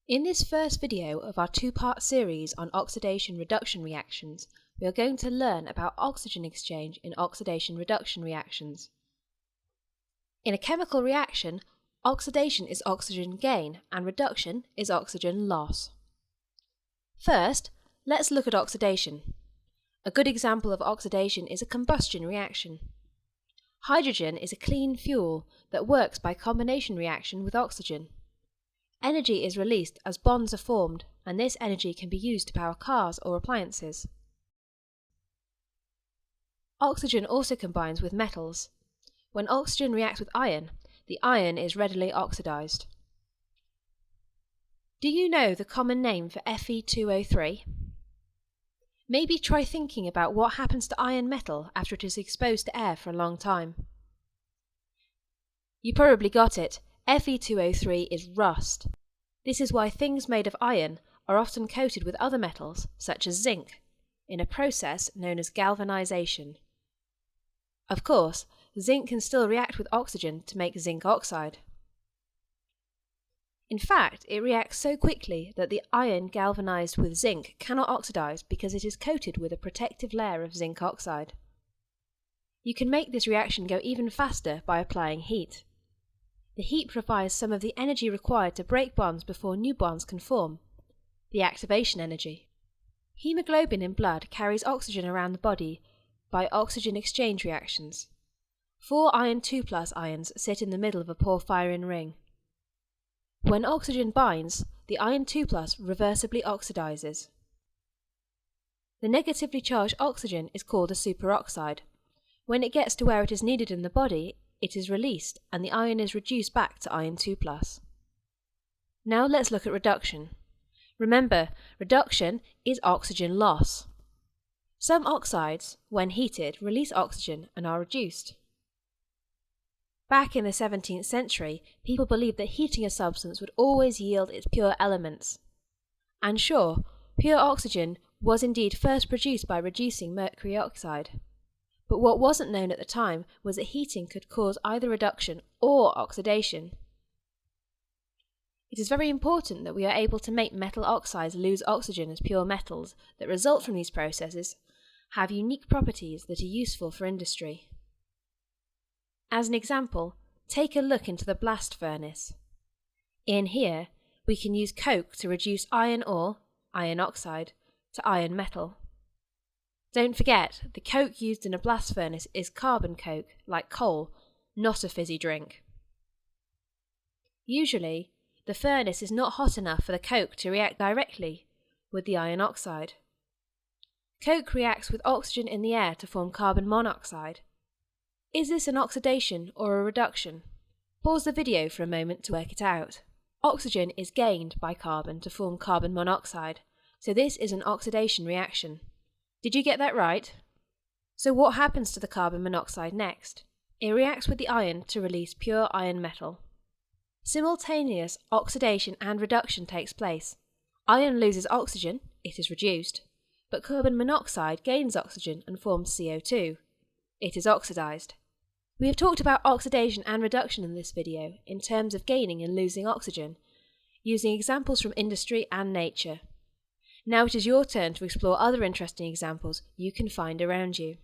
In this first video of our two-part series on oxidation-reduction reactions, we are going to learn about oxygen exchange in oxidation-reduction reactions. In a chemical reaction, oxidation is oxygen gain and reduction is oxygen loss. First, let's look at oxidation. A good example of oxidation is a combustion reaction. Hydrogen is a clean fuel that works by combination reaction with oxygen. Energy is released as bonds are formed, and this energy can be used to power cars or appliances. Oxygen also combines with metals. When oxygen reacts with iron, the iron is readily oxidized. Do you know the common name for Fe2O3? Maybe try thinking about what happens to iron metal after it is exposed to air for a long time. You probably got it. Fe2O3 is rust. This is why things made of iron are often coated with other metals, such as zinc, in a process known as galvanization. Of course, zinc can still react with oxygen to make zinc oxide. In fact, it reacts so quickly that the iron galvanized with zinc cannot oxidize because it is coated with a protective layer of zinc oxide. You can make this reaction go even faster by applying heat. The heat provides some of the energy required to break bonds before new bonds can form, the activation energy. Hemoglobin in blood carries oxygen around the body by oxygen exchange reactions. 4 iron 2+ ions sit in the middle of a porphyrin ring. When oxygen binds, the iron 2+ reversibly oxidizes. The negatively charged oxygen is called a superoxide. When it gets to where it is needed in the body, it is released and the ion is reduced back to iron 2+. Now let's look at reduction. Remember, reduction is oxygen loss. Some oxides, when heated, release oxygen and are reduced. Back in the 17th century, people believed that heating a substance would always yield its pure elements. And sure, pure oxygen was indeed first produced by reducing mercury oxide. But what wasn't known at the time was that heating could cause either reduction or oxidation. It is very important that we are able to make metal oxides lose oxygen as pure metals that result from these processes have unique properties that are useful for industry. As an example, take a look into the blast furnace. In here, we can use coke to reduce iron ore, iron oxide, to iron metal. Don't forget, the coke used in a blast furnace is carbon coke, like coal, not a fizzy drink. Usually, the furnace is not hot enough for the coke to react directly with the iron oxide. Coke reacts with oxygen in the air to form carbon monoxide. Is this an oxidation or a reduction? Pause the video for a moment to work it out. Oxygen is gained by carbon to form carbon monoxide, so this is an oxidation reaction. Did you get that right? So what happens to the carbon monoxide next? It reacts with the iron to release pure iron metal. Simultaneous oxidation and reduction takes place. Iron loses oxygen, it is reduced, but carbon monoxide gains oxygen and forms CO2. It is oxidized. We have talked about oxidation and reduction in this video in terms of gaining and losing oxygen, using examples from industry and nature. Now it is your turn to explore other interesting examples you can find around you.